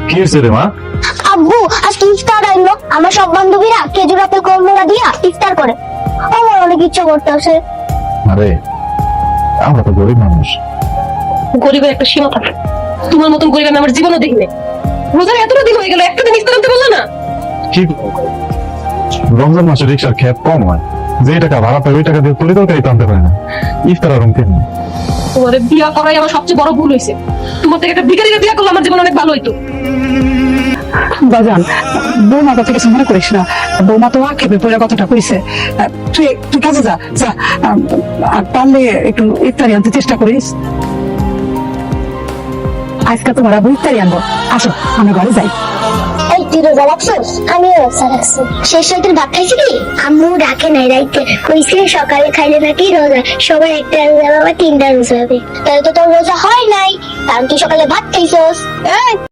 কি হয়েছে রে মা? আব্বু আজকে ইফতার আইলো, আমার সব বান্ধবীরা খেজুর আপেল কমলা দিয়া ইফতার করে। আমার অনেক ইচ্ছা করতেছে। আরে আমরা তো গরিব মানুষ। গরিবের একটা সীমা থাকে, তোমার মতন গরিব আমি আমার জীবনও দেখিনি। রোজার এতটা দিন হয়ে গেল, একটা দিন ইফতার আনতে বললো না। কি রমজান মাসে রিক্সার খেপ কম হয়, যে টাকা ভাড়া পাই ওই টাকা দিয়ে তরি তরকারি তো আনতে পারে না, ইফতার আর কেন? তোমার বিয়া করাই আমার সবচেয়ে বড় ভুল হয়েছে। তোমার থেকে একটা ভিখারিকে বিয়া করলে আমার জীবন অনেক ভালো হইতো। বাজান, বৌমার কথা কিছু মনে করিস না। বৌমা তো আক্ষেপে পড়ে কথাটা কইছে। তুই তুই কাজে যা যা, আর পারলে একটু ইফতারি আনতে চেষ্টা করিস। আজকে তোমার আবু ইফতারি আনবো, আসো আমরা ঘরে যাই। এই তুই রোজা রাখছিস? আমিও রোজা রাখছি। শেষ রাতের ভাত খাইছি কি? আম্মু ডাকে নাই রাইতে, কইছে সকালে খাইলে নাকি রোজা সবাই একটা রোজা বাবা 3টা রোজা হবে। তাহলে তো তোর রোজা হয় নাই, কারণ তুই সকালে ভাত খাইছস।